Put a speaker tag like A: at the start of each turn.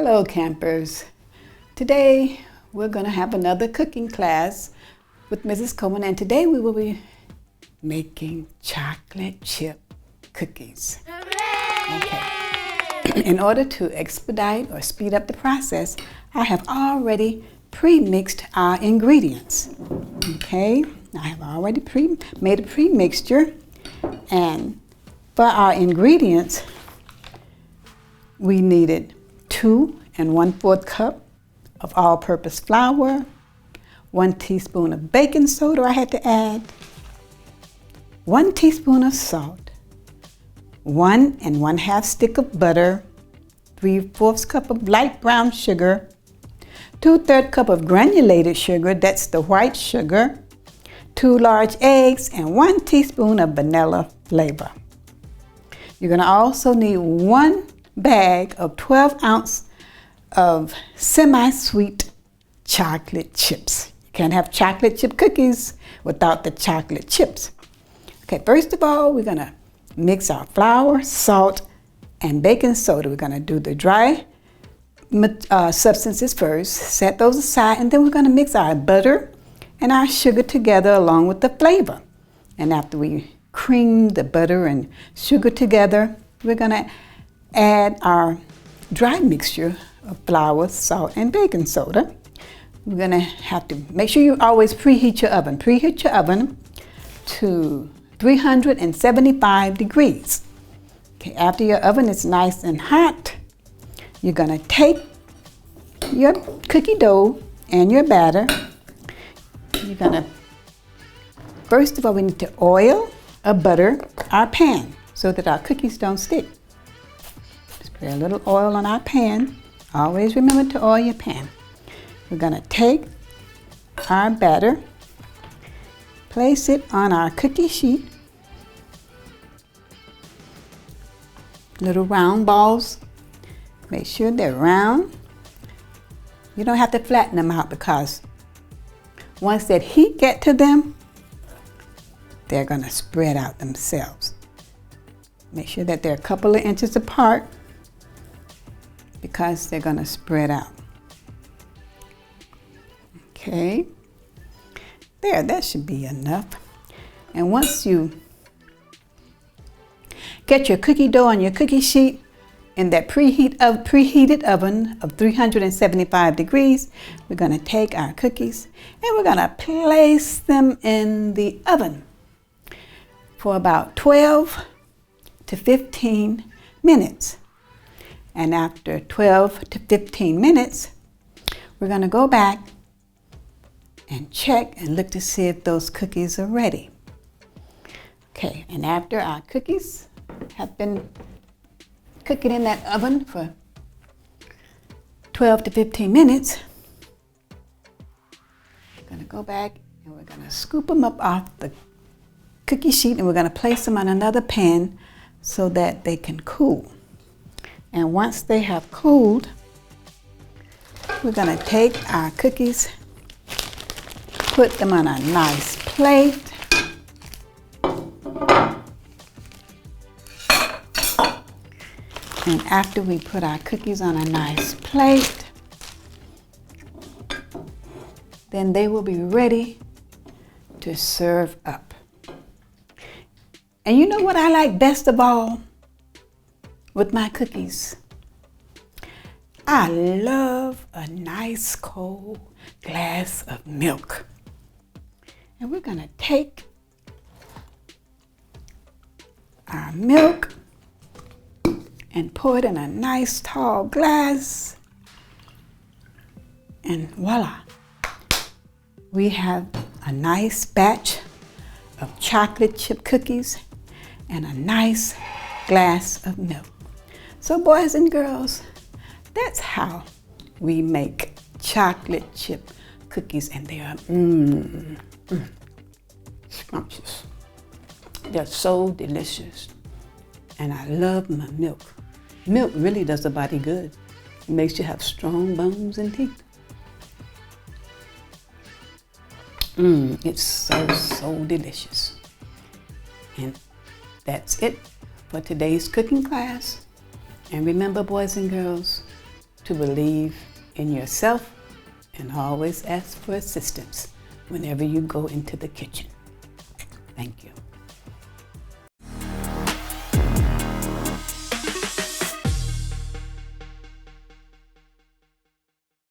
A: Hello campers. Today we're going to have another cooking class with Mrs. Coleman, and today we will be making chocolate chip cookies. Okay. In order to expedite or speed up the process, I have already pre-mixed our ingredients. Okay, I have already made a pre-mixture, and for our ingredients we needed 2 1/4 cup of all-purpose flour, 1 teaspoon of baking soda I had to add, 1 teaspoon of salt, 1 1/2 stick of butter, 3/4 cup of light brown sugar, 2/3 cup of granulated sugar, that's the white sugar, 2 large eggs, and 1 teaspoon of vanilla flavor. You're going to also need 1 bag of 12 ounce of semi-sweet chocolate chips. You can't have chocolate chip cookies without the chocolate chips. Okay, first of all, we're going to mix our flour, salt, and baking soda. We're going to do the dry substances first, set those aside, and then we're going to mix our butter and our sugar together along with the flavor. And after we cream the butter and sugar together, we're going to add our dry mixture of flour, salt, and baking soda. We're going to have to make sure you always preheat your oven. Preheat your oven to 375 degrees. Okay, after your oven is nice and hot, you're going to take your cookie dough and your batter. You're going to, first of all, we need to oil or butter our pan so that our cookies don't stick. Spray a little oil on our pan. Always remember to oil your pan. We're going to take our batter, place it on our cookie sheet, little round balls. Make sure they're round. You don't have to flatten them out because once that heat gets to them, they're going to spread out themselves. Make sure that they're a couple of inches apart because they're going to spread out. Okay, there, that should be enough. And once you get your cookie dough on your cookie sheet in that preheated oven of 375 degrees, we're going to take our cookies and we're going to place them in the oven for about 12 to 15 minutes. And after 12 to 15 minutes, we're going to go back and check and look to see if those cookies are ready. Okay, and after our cookies have been cooking in that oven for 12 to 15 minutes, we're going to go back and we're going to scoop them up off the cookie sheet and we're going to place them on another pan so that they can cool. And once they have cooled, we're going to take our cookies, put them on a nice plate. And after we put our cookies on a nice plate, then they will be ready to serve up. And you know what I like best of all with my cookies? I love a nice cold glass of milk. And we're going to take our milk and pour it in a nice tall glass. And voila, we have a nice batch of chocolate chip cookies and a nice glass of milk. So boys and girls, that's how we make chocolate chip cookies, and they are scrumptious. They're so delicious, and I love my milk. Milk really does the body good. It makes you have strong bones and teeth. It's so delicious. And that's it for today's cooking class. And remember, boys and girls, to believe in yourself and always ask for assistance whenever you go into the kitchen. Thank you.